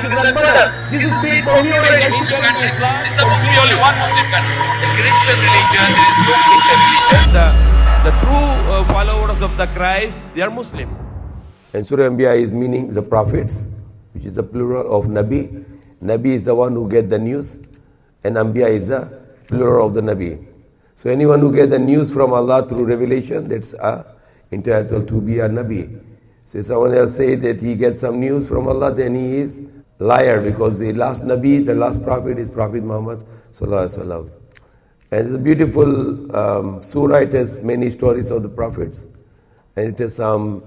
his grandmother. This is being prohibited in Muslim countries. It's supposed to be only one Muslim country. The Christian religion, there is no Christian religion. The true followers of the Christ, they are Muslim. And Surah Anbiya is meaning the prophets, which is the plural of Nabi. Nabi is the one who get the news, and Anbiya is the plural of the Nabi. So anyone who get the news from Allah through revelation, that's entitled to be a Nabi. So if someone else say that he gets some news from Allah, then he is liar, because the last Nabi, the last prophet is Prophet Muhammad Sallallahu Alaihi Wasallam. And it's a beautiful surah. It has many stories of the prophets, and it has some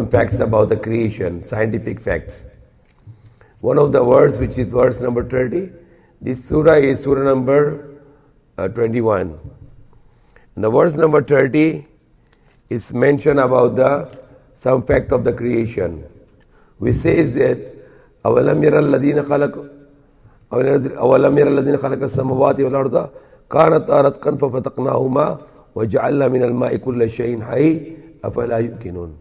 facts about the creation, scientific facts. One of the words, which is verse number 30, this surah is surah number 21. And the verse number 30 is mentioned about some fact of the creation, which says that أَوَلَمْ يَرَ الَّذِينَ خَلَقَ السَّمَوَاتِ وَالْأَرْضَ كَانَتْ رَتْقًا فَفَتَقْنَاهُمَا وَجَعَلْنَا مِنَ الْمَاءِ كُلَّ شَيْءٍ حَيٍّ أَفَلَا يُؤْمِنُونَ.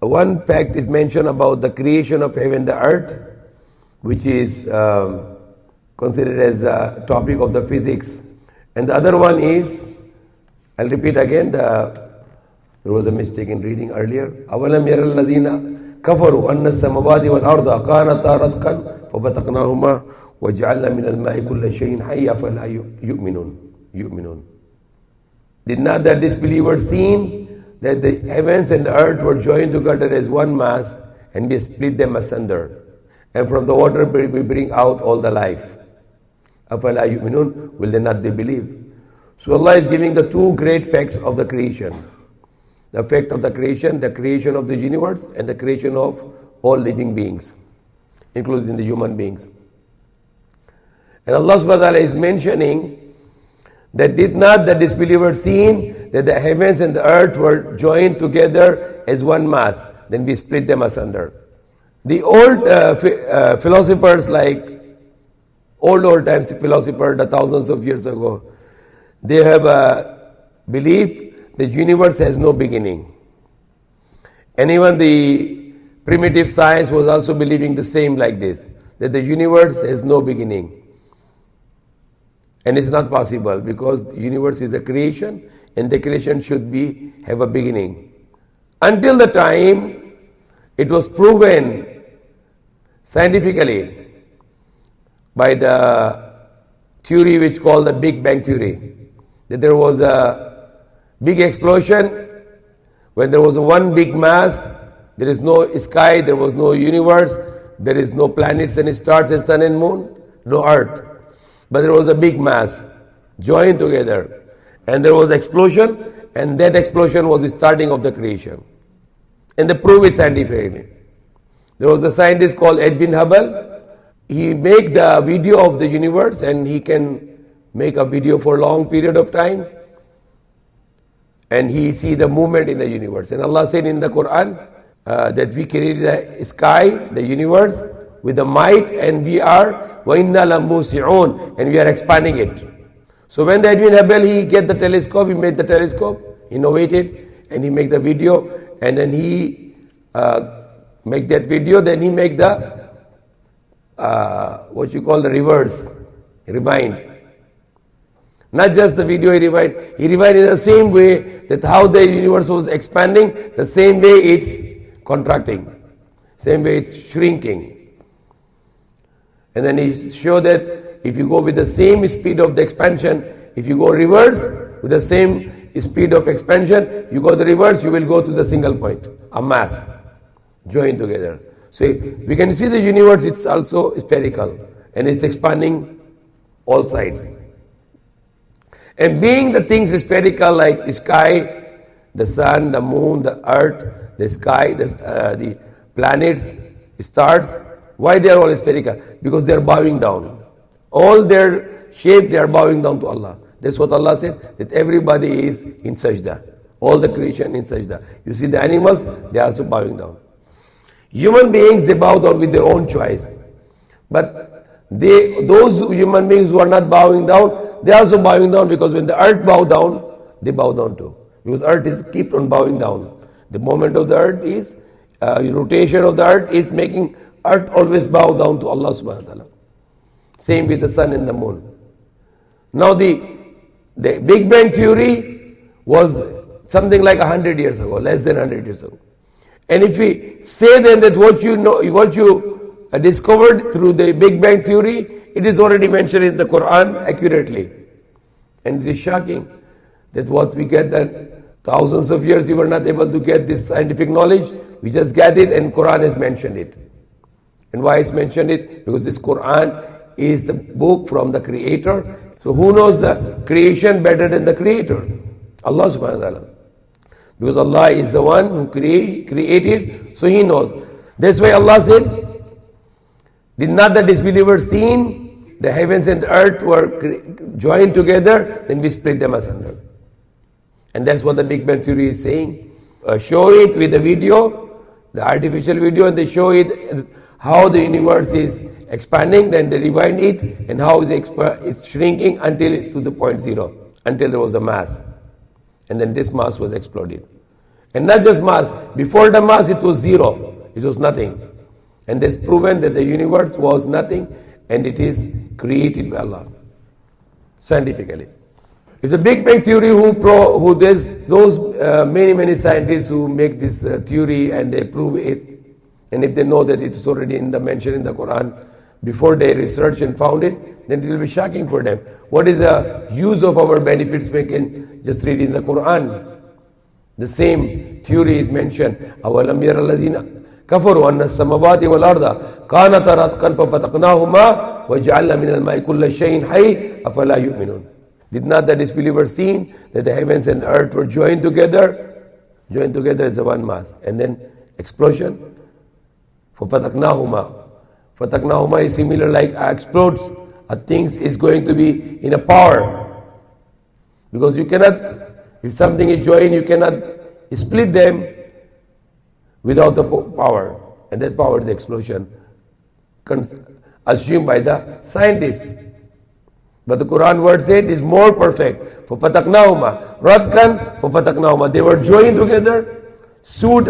One fact is mentioned about the creation of heaven and the earth, which is considered as the topic of the physics. And the other one is, I'll repeat again, there was a mistake in reading earlier. أَوَلَمْ يَرَ الَّذِينَ كَفَرُوا أَنَّ السَّمَوَاتِ وَالْأَرْضَ كَانَتَا رَتْقًا فَفَتَقْنَاهُمَا وَجَعَلْنَا مِنَ الْمَاءِ كُلَّ شَيْءٍ حَيٍّ أَفَلَا يُؤْمِنُونَ. Did not the disbelievers seen that the heavens and the earth were joined together as one mass, and we split them asunder, and from the water we bring out all the life? أَفَلَا يُؤْمِنُونَ. Will they not believe? So Allah is giving the two great facts of the creation. The fact of the creation of the universe, and the creation of all living beings, including the human beings. And Allah subhanahu wa ta'ala is mentioning that did not the disbelievers seen that the heavens and the earth were joined together as one mass, then we split them asunder. The old philosophers, like old times philosophers, the thousands of years ago, they have a belief the universe has no beginning. And even the primitive science was also believing the same like this, that the universe has no beginning. And it's not possible, because the universe is a creation, and the creation should have a beginning. Until the time it was proven scientifically by the theory which called the Big Bang theory, that there was a big explosion. When there was one big mass, there is no sky, there was no universe, there is no planets and stars and sun and moon, no earth. But there was a big mass joined together, and there was explosion, and that explosion was the starting of the creation. And they prove it scientifically. There was a scientist called Edwin Hubble. He made the video of the universe, and he can make a video for a long period of time, and he see the movement in the universe. And Allah said in the Quran that we created the sky, the universe, with the might, and we are وَإِنَّا لَمُوسِعُونَ, and we are expanding it. So when the Edwin Hubble, he get the telescope, he made the telescope, innovated, and he make the video, and then he make that video, then he make the what you call the rewind. Not just the video he rewind in the same way that how the universe was expanding, the same way it's contracting, same way it's shrinking. And then he showed that if you go with the same speed of the expansion, if you go reverse with the same speed of expansion, you go the reverse, you will go to the single point, a mass, joined together. So we can see the universe, it's also spherical, and it's expanding all sides. And being the things spherical, like the sky, the sun, the moon, the earth, the sky, the planets, stars, why they are all spherical? Because they are bowing down. All their shape, they are bowing down to Allah. That's what Allah said, that everybody is in sajda. All the creation in sajda. You see the animals, they are also bowing down. Human beings, they bow down with their own choice. But those human beings who are not bowing down, they are also bowing down, because when the earth bow down, they bow down too. Because earth keep on bowing down. The movement of the earth is, rotation of the earth is making earth always bow down to Allah subhanahu wa ta'ala. Same with the sun and the moon. Now the Big Bang Theory was something like 100 years ago, less than 100 years ago. And if we say then that what you discovered through the Big Bang Theory, it is already mentioned in the Quran accurately. And it is shocking that what we get that thousands of years we were not able to get this scientific knowledge, we just get it and Quran has mentioned it. And why it's mentioned it? Because this Quran is the book from the Creator. So who knows the creation better than the Creator? Allah subhanahu wa ta'ala. Because Allah is the one who created, so He knows. That's why Allah said, did not the disbelievers seen the heavens and the earth were joined together, then we split them asunder. And that's what the Big Bang Theory is saying. Show it with the video, the artificial video, and they show it how the universe is expanding, then they rewind it, and how it's shrinking until to the point zero, until there was a mass. And then this mass was exploded. And not just mass, before the mass it was zero, it was nothing. And that's proven that the universe was nothing and it is created by Allah, scientifically. It's a Big Bang Theory who there's those many scientists who make this theory and they prove it. And if they know that it's already mentioned in the Quran, before they research and found it, then it will be shocking for them. What is the use of our benefits? We can just read in the Quran. The same theory is mentioned. أَوَلَمْ يَرَ الَّذِينَ كَفَرُوا أَنَّ السَّمَوَاتِ وَالْأَرْضَ كَانَتَا رَتْقًا فَفَتَقْنَاهُمَا وَجَعَلْنَا مِنَ الْمَاءِ كُلَّ شَيْءٍ حَيٍّ أَفَلَا يُؤْمِنُونَ. Did not the disbelievers seen that the heavens and earth were joined together? Joined together as a one mass. And then explosion. فَفَتَقْنَاهُمَا. Fataknahuma is similar like explodes. A thing is going to be in a power. Because you cannot, if something is joined, you cannot split them without the power. And that power is the explosion. Assumed by the scientists. But the Quran word said is more perfect. For fataknahuma. Razzaq for fataknahuma. They were joined together, sewed.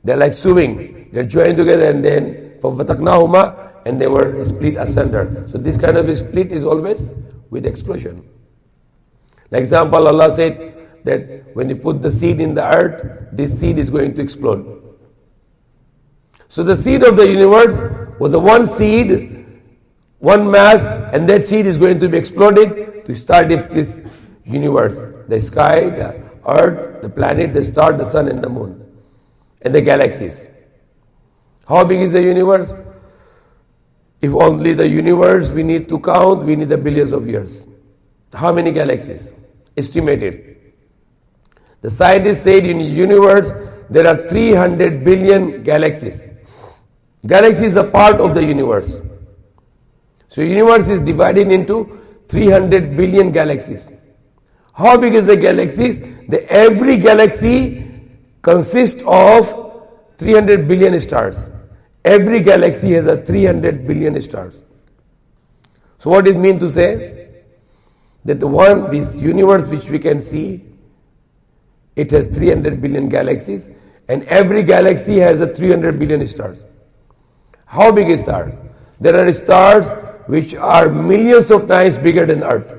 They're like sewing. They're joined together and then for fataknahuma, and they were split asunder. So this kind of a split is always with explosion. Like example, Allah said that when you put the seed in the earth, this seed is going to explode. So the seed of the universe was a one seed, one mass, and that seed is going to be exploded to start this universe. The sky, the earth, the planet, the star, the sun and the moon. And the galaxies. How big is the universe? If only the universe we need to count, we need the billions of years. How many galaxies? Estimated. The scientists said in the universe there are 300 billion galaxies. Galaxies are part of the universe. So universe is divided into 300 billion galaxies. How big is the galaxies? Every galaxy consists of 300 billion stars. Every galaxy has a 300 billion stars. So what does it mean to say? That this universe which we can see, it has 300 billion galaxies, and every galaxy has a 300 billion stars. How big is star? There are stars which are millions of times bigger than Earth.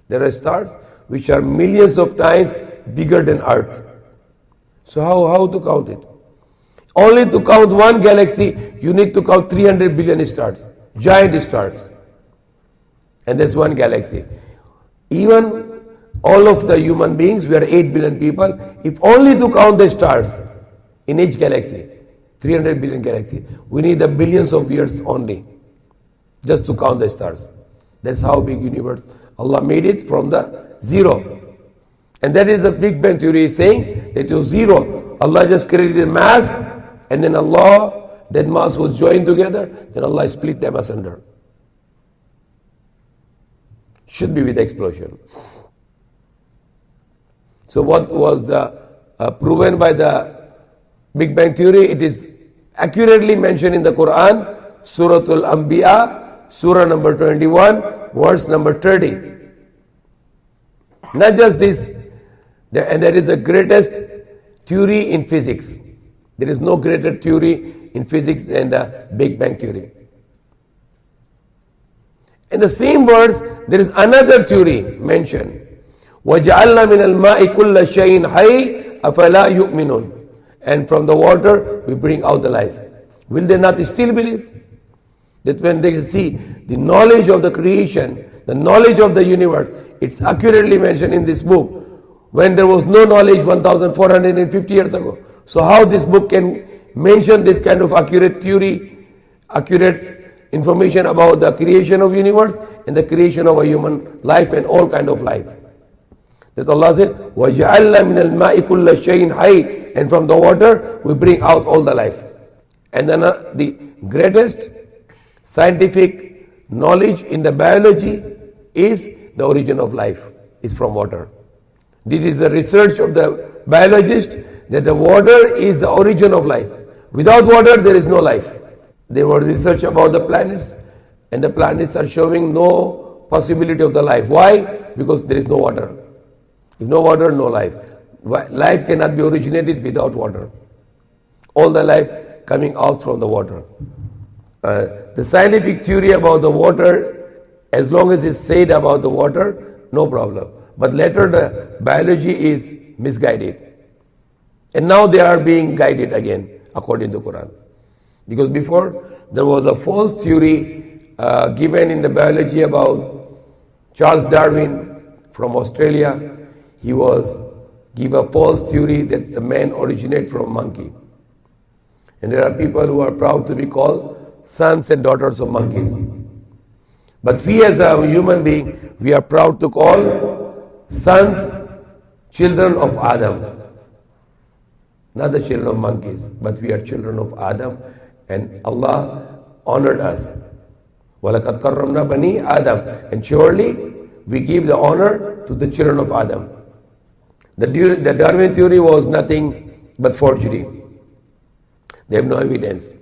There are stars which are millions of times bigger than Earth. So how to count it? Only to count one galaxy, you need to count 300 billion stars, giant stars. And there's one galaxy. Even all of the human beings, we are 8 billion people, if only to count the stars in each galaxy, 300 billion galaxy, we need the billions of years only, just to count the stars. That's how big universe. Allah made it from the zero. And that is the Big Bang Theory is saying that it was zero. Allah just created mass, and then that mass was joined together, then Allah split them asunder. Should be with explosion. So what was proven by the Big Bang Theory? It is accurately mentioned in the Quran, Surah Al-Anbiya, Surah number 21, verse number 30. Not just this, and that is the greatest theory in physics. There is no greater theory in physics than the Big Bang theory. In the same verse, there is another theory mentioned. وَجَعَلْنَا مِنَ الْمَاءِ كُلَّ شَيْءٍ حَيٍّ أَفَلَا يُؤْمِنُونَ. And from the water, we bring out the life. Will they not still believe? That when they see the knowledge of the creation, the knowledge of the universe, it's accurately mentioned in this book, when there was no knowledge 1450 years ago. So how this book can mention this kind of accurate theory, accurate information about the creation of universe and the creation of a human life and all kind of life. That Allah said, وَجَعَلْنَا مِنَ الْمَاءِ كُلَّ شَيْءٍ حَيٍّ. And from the water, we bring out all the life. And then the greatest scientific knowledge in the biology is the origin of life is from water. This is the research of the biologist that the water is the origin of life. Without water, there is no life. There was research about the planets, and the planets are showing no possibility of the life. Why? Because there is no water. If no water, no life. Life cannot be originated without water. All the life coming out from the water. The scientific theory about the water, as long as it's said about the water, no problem. But later the biology is misguided. And now they are being guided again, according to Quran. Because before, there was a false theory given in the biology about Charles Darwin from Australia. He was give a false theory that the man originated from monkey. And there are people who are proud to be called sons and daughters of monkeys. But we as a human being, we are proud to call sons, children of Adam. Not the children of monkeys, but we are children of Adam, and Allah honored us. وَلَقَدْ كَرَّمْنَا بَنِي Adam. And surely we give the honor to the children of Adam. The Darwin theory was nothing but forgery. They have no evidence.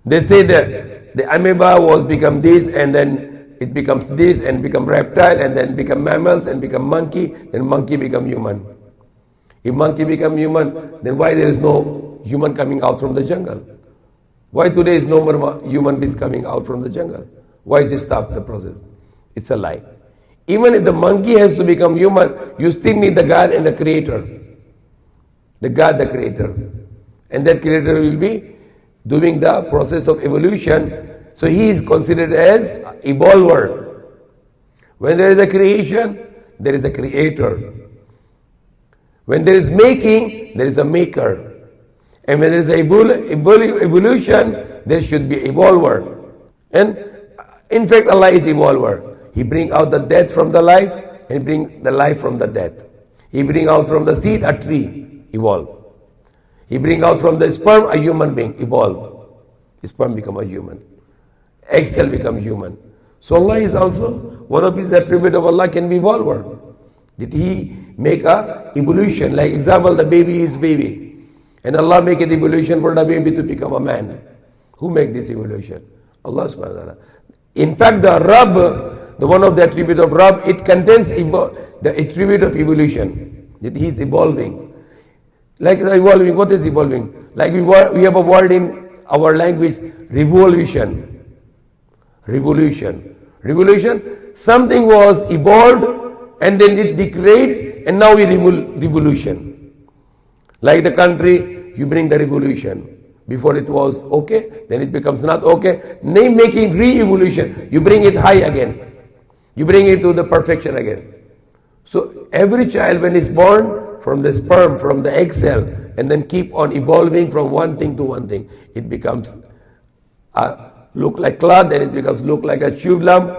They say that the amoeba was become this, and then it becomes this, and become reptile, and then become mammals, and become monkey, then monkey become human. If monkey become human, then why there is no human coming out from the jungle? Why today is no more human beings coming out from the jungle? Why is it stopped the process? It's a lie. Even if the monkey has to become human, you still need the God and the creator. The God, the creator. And that creator will be doing the process of evolution. So he is considered as evolver. When there is a creation, there is a creator. When there is making, there is a maker. And when there is evolution, there should be evolver. And in fact, Allah is evolver. He brings out the death from the life, and He brings the life from the death. He brings out from the seed a tree, evolve. He brings out from the sperm a human being, evolve. The sperm become a human. Egg cell become human. So Allah is also, one of His attributes of Allah can be evolver. Did He make a evolution? Like example, the baby is baby. And Allah make an evolution for the baby to become a man. Who make this evolution? Allah subhanahu wa ta'ala. In fact, the Rabb, the one of the attribute of Rabb, it contains the attribute of evolution. That He is evolving. Like evolving, what is evolving? Like we have a word in our language, revolution. Revolution. Revolution, something was evolved and then it decayed and now we revolution. Like the country, you bring the revolution. Before it was okay, then it becomes not okay. Name making re-evolution. You bring it high again. You bring it to the perfection again. So every child when is born from the sperm, from the egg cell, and then keep on evolving from one thing to one thing. It becomes look like cloth, then it becomes look like a tube lump,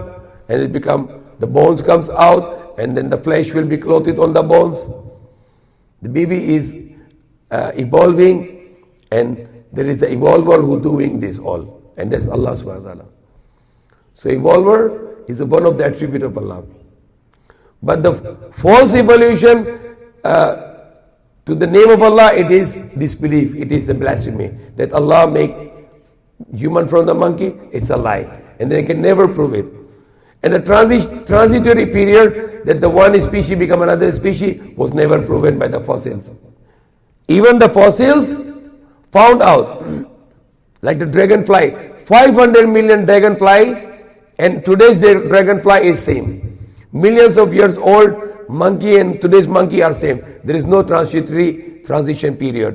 and it become the bones comes out, and then the flesh will be clothed on the bones. The baby is evolving, and there is an evolver who doing this all, and that's Allah subhanahu wa ta'ala. So evolver is one of the attributes of Allah. But the false evolution to the name of Allah, it is disbelief, it is a blasphemy. That Allah make human from the monkey, it's a lie. And they can never prove it. And the transitory period that the one species become another species was never proven by the fossils. Even the fossils found out, like the dragonfly, 500 million dragonfly, and today's dragonfly is same. Millions of years old monkey and today's monkey are same. There is no transition period.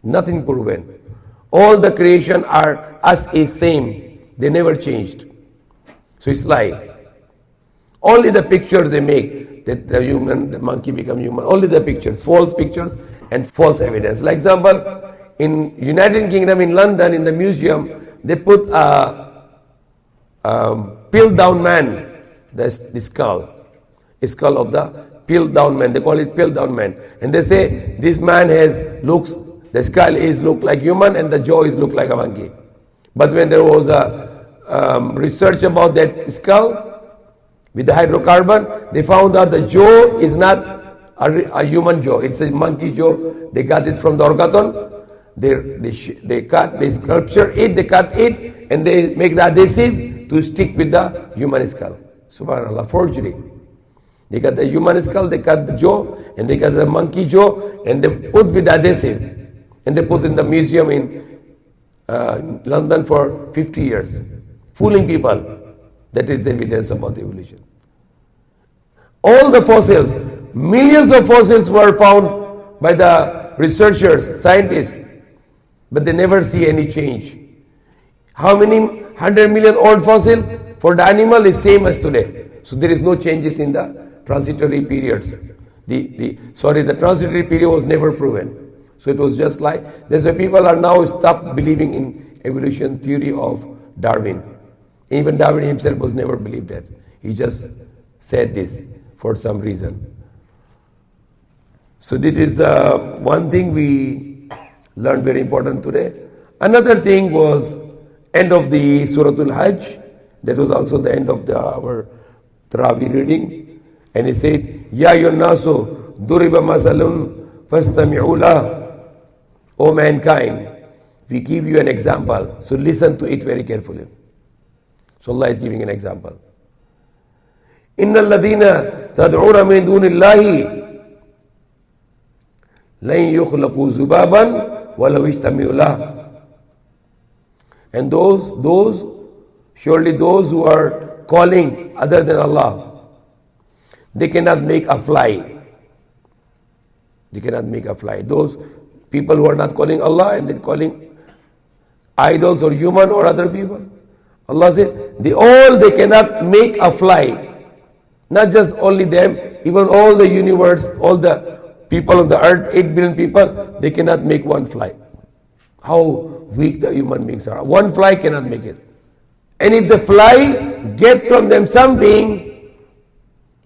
Nothing proven. All the creation are us is same. They never changed. So it's lie. Only the pictures they make that the monkey become human. Only the pictures, false pictures and false evidence. Like example, in United Kingdom, in London, in the museum, they put a peeled down man, the skull of the peeled down man. They call it peeled down man, and they say this man the skull is look like human and the jaw is look like a monkey. But when there was a research about that skull with the hydrocarbon, they found out the jaw is not a human jaw. It's a monkey jaw. They got it from the orgaton. They cut, they sculpture it, they cut it, and they make the adhesive to stick with the human skull. Subhanallah, forgery. They got the human skull, they cut the jaw, and they got the monkey jaw, and they put with the adhesive. And they put in the museum in London for 50 years. Fooling people. That is evidence about evolution. All the fossils, millions of fossils were found by the researchers, scientists, but they never see any change. How many 100 million old fossil for the animal is same as today. So there is no changes in the transitory periods. The transitory period was never proven. So it was just like, that's why people are now stopped believing in evolution theory of Darwin. Even Darwin himself was never believed that. He just said this for some reason. So this is one thing we learned very important today. Another thing was end of the Suratul Hajj. That was also the end of our Taraweeh reading. And he said, Ya yunnasu duriba masalun fastami'u lah. O mankind, we give you an example. So listen to it very carefully. So Allah is giving an example. Innal ladhina tad'una min dunillahi lan yukhlaqu zubaban walau ijtami'u lah. And surely those who are calling other than Allah, they cannot make a fly. They cannot make a fly. Those people who are not calling Allah and then calling idols or human or other people. Allah said, they cannot make a fly. Not just only them, even all the universe, all the people on the earth, 8 billion people, they cannot make one fly. How weak the human beings are. One fly cannot make it. And if the fly get from them something,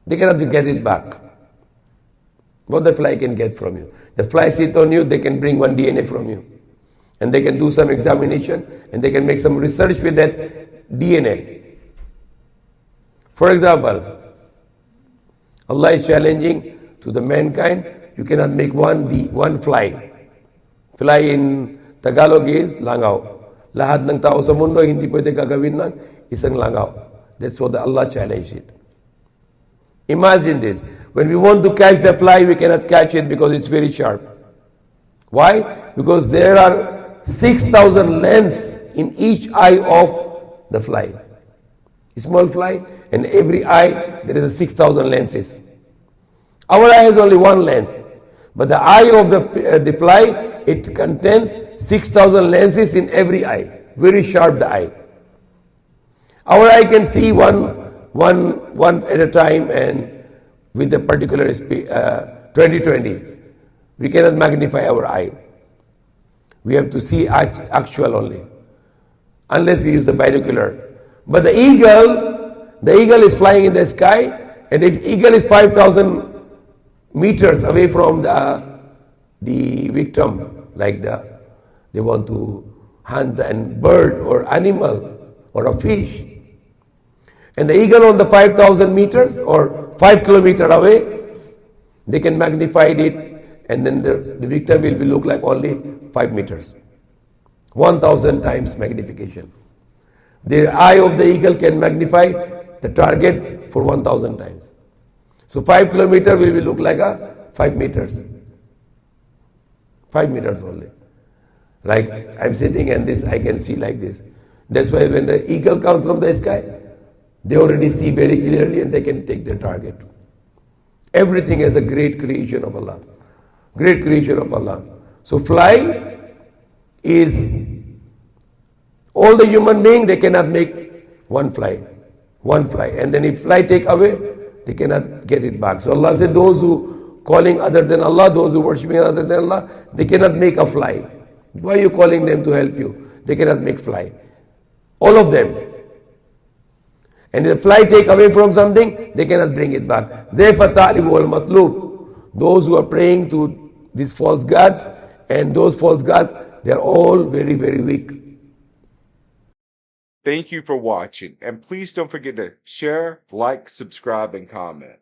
they cannot get it back. What the fly can get from you? The fly sit on you, they can bring one DNA from you. And they can do some examination and they can make some research with that DNA. For example, Allah is challenging to the mankind, you cannot make one fly. Fly in Tagalog is langaw. Lahat ng tao sa mundo hindi pwede gagawin ng isang langaw. That's what Allah challenged it. Imagine this. When we want to catch the fly, we cannot catch it because it's very sharp. Why? Because there are 6,000 lenses in each eye of the fly. A small fly, and every eye there is 6,000 lenses. Our eye has only one lens, but the eye of the fly, it contains 6,000 lenses in every eye. Very sharp the eye. Our eye can see one at a time, and with a particular 20/20. We cannot magnify our eye. We have to see actual only, unless we use the binocular. But the eagle is flying in the sky, and if eagle is 5,000 meters away from the victim, like they want to hunt a bird or animal or a fish, and the eagle on the 5,000 meters or 5 kilometers away, they can magnify it, and then the victim will look like only 5 meters. 1,000 times magnification. The eye of the eagle can magnify the target for 1,000 times. So 5 kilometers will look like 5 meters. 5 meters only. Like I'm sitting and this I can see like this. That's why when the eagle comes from the sky, they already see very clearly and they can take their target. Everything is a great creation of Allah. Great creation of Allah. So fly is, all the human beings, they cannot make one fly. One fly. And then if fly take away, they cannot get it back. So Allah said those who calling other than Allah, those who worshipping other than Allah, they cannot make a fly. Why are you calling them to help you? They cannot make fly. All of them. And if the fly take away from something, they cannot bring it back. Therefore, ta'libu al-matlub. Those who are praying to these false gods, and those false gods, they are all very, very weak. Thank you for watching, and please don't forget to share, like, subscribe, and comment.